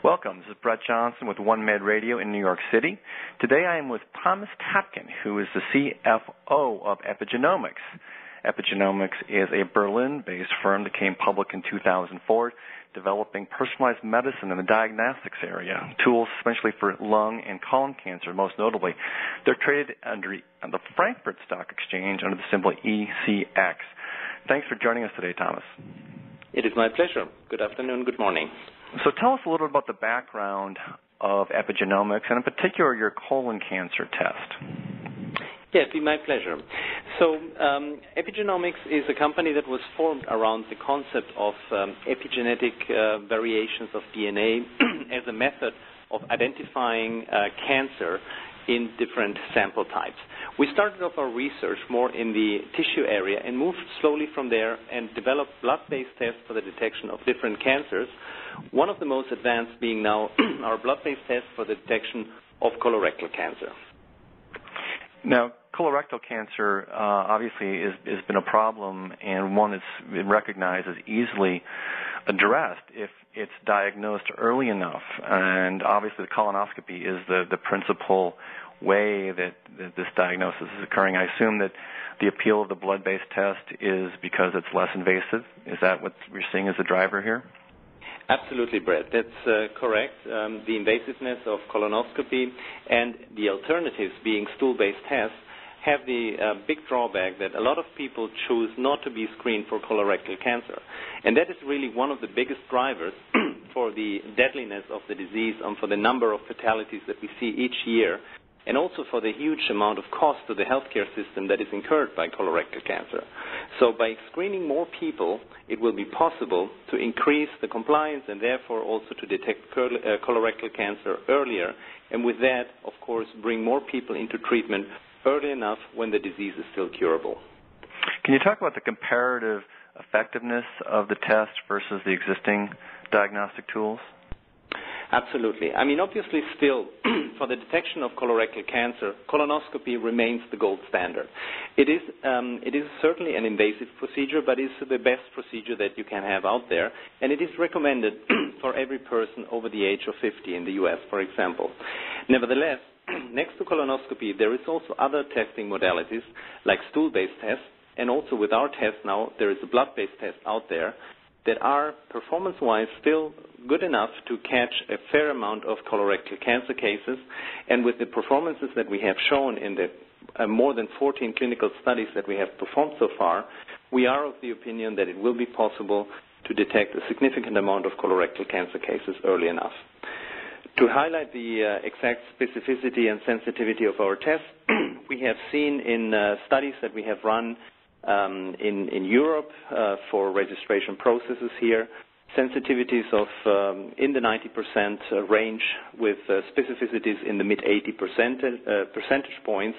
Welcome. This is Brett Johnson with OneMedRadio in New York City. Today I am with Thomas Taapken, who is the CFO of Epigenomics. Epigenomics is a Berlin-based firm that came public in 2004, developing personalized medicine in the diagnostics area, tools especially for lung and colon cancer, most notably. They're traded under the Frankfurt Stock Exchange under the symbol ECX. Thanks for joining us today, Thomas. It is my pleasure. Good afternoon, good morning. So tell us a little bit about the background of Epigenomics, and in particular your colon cancer test. Yeah, it'd be my pleasure. So Epigenomics is a company that was formed around the concept of epigenetic variations of DNA as a method of identifying cancer in different sample types. We started off our research more in the tissue area and moved slowly from there and developed blood-based tests for the detection of different cancers, one of the most advanced being now our blood-based test for the detection of colorectal cancer. Now, colorectal cancer obviously has been a problem, and one that's recognized as easily addressed if it's diagnosed early enough. And obviously the colonoscopy is the principal way that this diagnosis is occurring. I assume that the appeal of the blood-based test is because it's less invasive. Is that what we're seeing as the driver here? Absolutely, Brett. That's correct. The invasiveness of colonoscopy and the alternatives being stool-based tests have the big drawback that a lot of people choose not to be screened for colorectal cancer. And that is really one of the biggest drivers for the deadliness of the disease and for the number of fatalities that we see each year, and also for the huge amount of cost to the healthcare system that is incurred by colorectal cancer. So by screening more people, it will be possible to increase the compliance and therefore also to detect colorectal cancer earlier, and with that, of course, bring more people into treatment early enough when the disease is still curable. Can you talk about the comparative effectiveness of the test versus the existing diagnostic tools? Absolutely. I mean, obviously still, for the detection of colorectal cancer, colonoscopy remains the gold standard. It is certainly an invasive procedure, but it's the best procedure that you can have out there, and it is recommended for every person over the age of 50 in the U.S., for example. Nevertheless, next to colonoscopy, there is also other testing modalities like stool-based tests, and also with our test now, there is a blood-based test out there that are performance-wise still good enough to catch a fair amount of colorectal cancer cases. And with the performances that we have shown in the more than 14 clinical studies that we have performed so far, we are of the opinion that it will be possible to detect a significant amount of colorectal cancer cases early enough. To highlight the exact specificity and sensitivity of our test, we have seen in studies that we have run in Europe for registration processes here, sensitivities of in the 90% range with specificities in the mid-80% percentage points.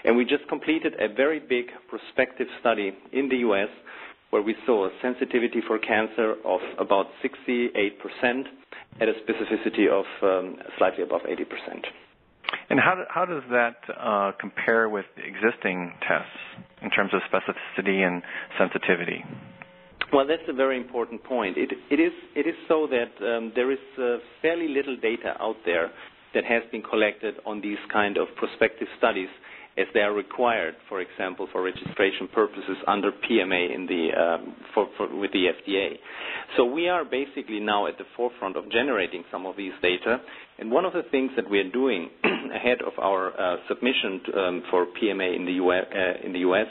And we just completed a very big prospective study in the U.S. where we saw a sensitivity for cancer of about 68% at a specificity of slightly above 80%. And how does that compare with existing tests in terms of specificity and sensitivity? Well, that's a very important point. It is so that there is fairly little data out there that has been collected on these kind of prospective studies as they are required, for example, for registration purposes under PMA with the FDA. So we are basically now at the forefront of generating some of these data, and one of the things that we are doing ahead of our submission for PMA in the US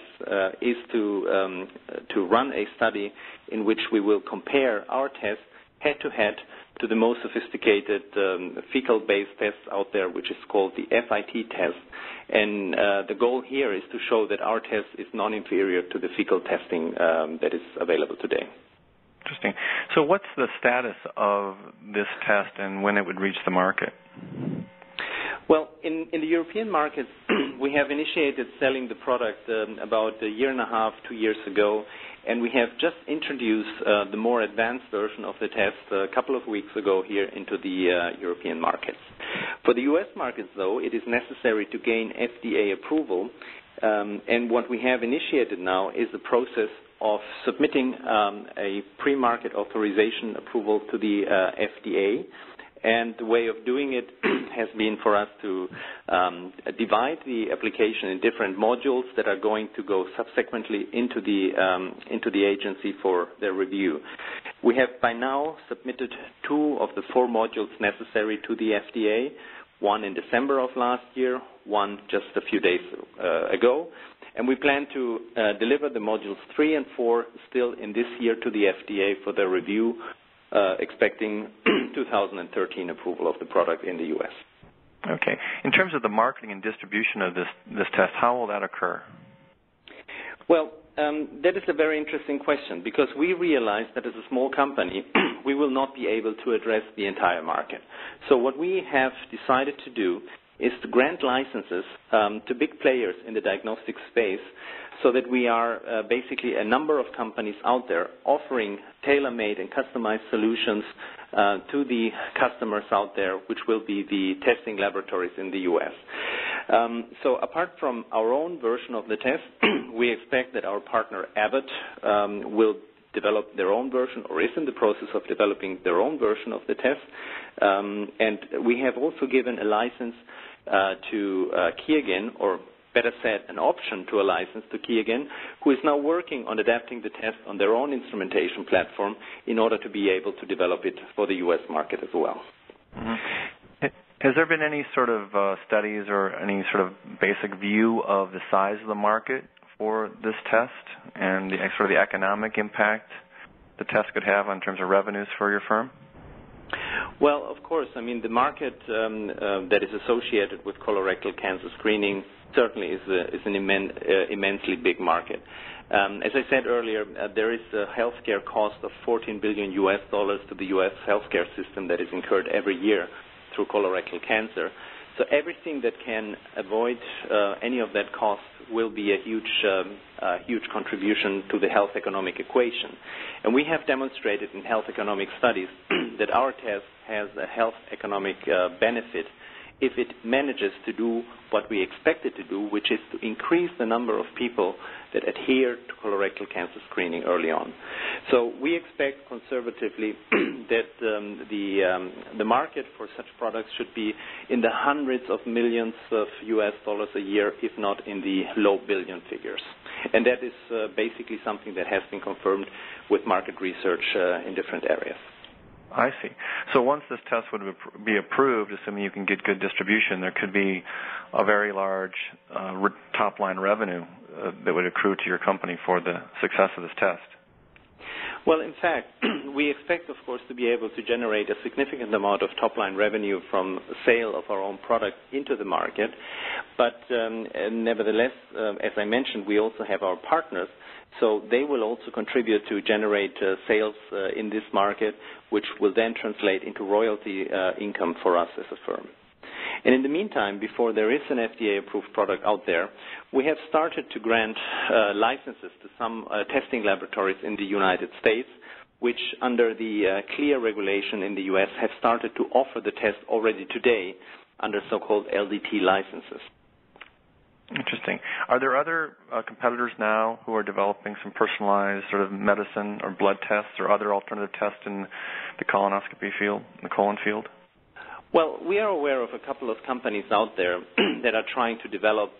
is to run a study in which we will compare our test head-to-head to the most sophisticated fecal-based tests out there, which is called the FIT test. And the goal here is to show that our test is non-inferior to the fecal testing that is available today. Interesting. So what's the status of this test and when it would reach the market? Well, in the European markets, we have initiated selling the product about a year and a half, 2 years ago, and we have just introduced the more advanced version of the test a couple of weeks ago here into the European markets. For the U.S. markets, though, it is necessary to gain FDA approval, and what we have initiated now is the process of submitting a pre-market authorization approval to the FDA. And the way of doing it has been for us to divide the application in different modules that are going to go subsequently into the agency for their review. We have by now submitted 2 of the 4 modules necessary to the FDA, one in December of last year, one just a few days ago. And we plan to deliver the modules 3 and 4 still in this year to the FDA for their review, expecting 2013 approval of the product in the U.S. Okay. In terms of the marketing and distribution of this test, how will that occur? Well, that is a very interesting question, because we realize that as a small company, we will not be able to address the entire market. So what we have decided to do is to grant licenses to big players in the diagnostic space, so that we are basically a number of companies out there offering tailor-made and customized solutions to the customers out there, which will be the testing laboratories in the U.S. So apart from our own version of the test, we expect that our partner Abbott will develop their own version, or is in the process of developing their own version of the test. And we have also given a license to Kiergen, or better said, an option to a license to Kiergen, who is now working on adapting the test on their own instrumentation platform in order to be able to develop it for the U.S. market as well. Mm-hmm. Has there been any sort of studies or any sort of basic view of the size of the market for this test and the sort of the economic impact the test could have in terms of revenues for your firm? Well, of course. I mean, the market that is associated with colorectal cancer screening certainly is an immensely big market. As I said earlier, there is a healthcare cost of $14 billion to the U.S. healthcare system that is incurred every year through colorectal cancer. So everything that can avoid any of that cost will be a huge contribution to the health economic equation. And we have demonstrated in health economic studies that our test has a health economic benefit if it manages to do what we expect it to do, which is to increase the number of people that adhere to colorectal cancer screening early on. So we expect conservatively that the market for such products should be in the hundreds of millions of US dollars a year, if not in the low billion figures. And that is basically something that has been confirmed with market research in different areas. I see. So once this test would be approved, assuming you can get good distribution, there could be a very large top-line revenue that would accrue to your company for the success of this test. Well, in fact, we expect, of course, to be able to generate a significant amount of top-line revenue from sale of our own product into the market. But nevertheless, as I mentioned, we also have our partners, so they will also contribute to generate sales in this market, which will then translate into royalty income for us as a firm. And in the meantime, before there is an FDA-approved product out there, we have started to grant licenses to some testing laboratories in the United States, which under the CLIA regulation in the U.S. have started to offer the test already today under so-called LDT licenses. Interesting. Are there other competitors now who are developing some personalized sort of medicine or blood tests or other alternative tests in the colonoscopy field, the colon field? Well, we are aware of a couple of companies out there that are trying to develop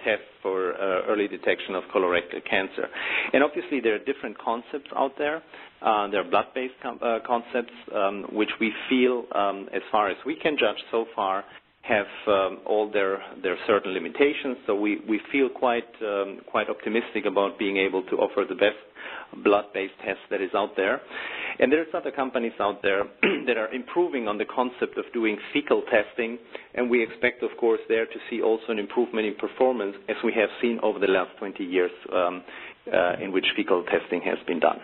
tests for early detection of colorectal cancer. And obviously there are different concepts out there. There are blood-based concepts, which we feel, as far as we can judge so far, have all their certain limitations. So we feel quite optimistic about being able to offer the best blood-based test that is out there. And there's other companies out there that are improving on the concept of doing fecal testing, and we expect, of course, there to see also an improvement in performance, as we have seen over the last 20 years in which fecal testing has been done.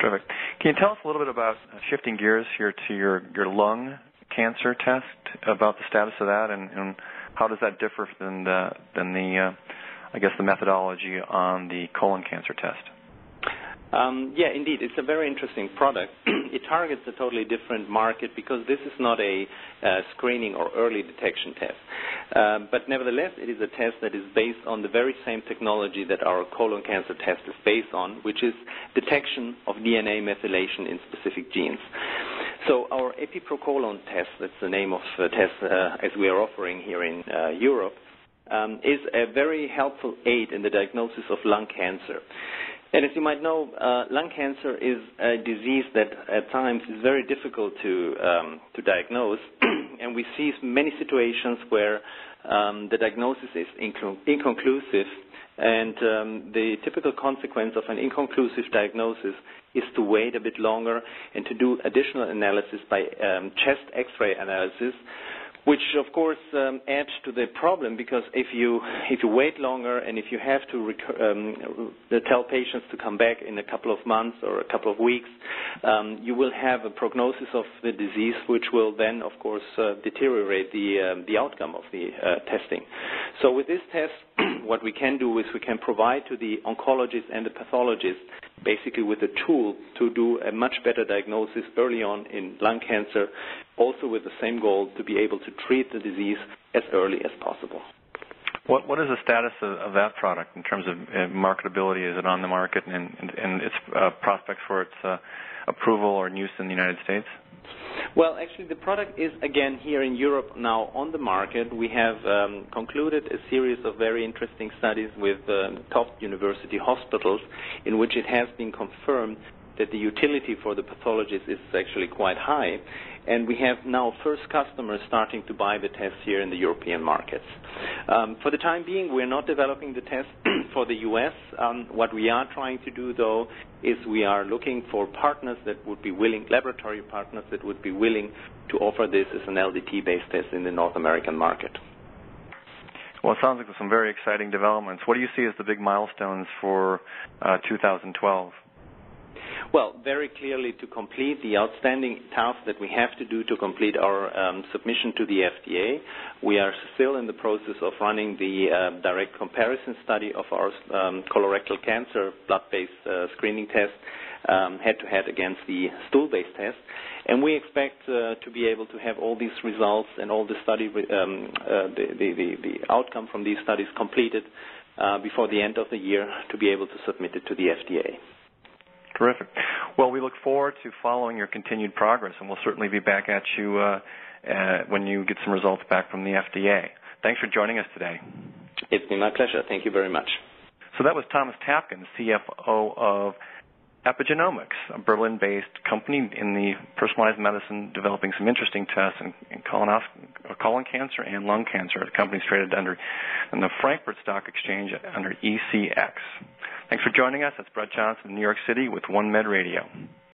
Terrific. Can you tell us a little bit about, shifting gears here to your lung cancer test, about the status of that, and how does that differ than the methodology on the colon cancer test? Yeah, indeed. It's a very interesting product. It targets a totally different market because this is not a screening or early detection test. But nevertheless, it is a test that is based on the very same technology that our colon cancer test is based on, which is detection of DNA methylation in specific genes. So our epiprocolon test, that's the name of the test as we are offering here in Europe, is a very helpful aid in the diagnosis of lung cancer. And as you might know, lung cancer is a disease that at times is very difficult to diagnose, and we see many situations where the diagnosis is inconclusive, and the typical consequence of an inconclusive diagnosis is to wait a bit longer and to do additional analysis by chest X-ray analysis, which of course adds to the problem, because if you wait longer and if you have to tell patients to come back in a couple of months or a couple of weeks, you will have a prognosis of the disease, which will then of course deteriorate the outcome of the testing. So with this test, what we can do is we can provide to the oncologist and the pathologist basically with a tool to do a much better diagnosis early on in lung cancer, also with the same goal to be able to treat the disease as early as possible. What is the status of that product in terms of marketability? Is it on the market and its prospects for its approval or use in the United States? Well, actually, the product is, again, here in Europe now on the market. We have concluded a series of very interesting studies with top university hospitals in which it has been confirmed that the utility for the pathologist is actually quite high. And we have now first customers starting to buy the test here in the European markets. For the time being, we're not developing the test for the U.S. What we are trying to do, though, is we are looking for partners that would be willing, laboratory partners that would be willing to offer this as an LDT-based test in the North American market. Well, it sounds like there's some very exciting developments. What do you see as the big milestones for 2012? Well, very clearly to complete the outstanding task that we have to do to complete our submission to the FDA. We are still in the process of running the direct comparison study of our colorectal cancer blood-based screening test head-to-head against the stool-based test. And we expect to be able to have all these results and all the study, the outcome from these studies completed before the end of the year to be able to submit it to the FDA. Terrific. Well, we look forward to following your continued progress, and we'll certainly be back at you when you get some results back from the FDA. Thanks for joining us today. It's been my pleasure. Thank you very much. So that was Thomas Taapken, CFO of Epigenomics, a Berlin-based company in the personalized medicine, developing some interesting tests in colon cancer and lung cancer. The company's traded on the Frankfurt Stock Exchange under ECX. Thanks for joining us. That's Brett Johnson in New York City with OneMedRadio.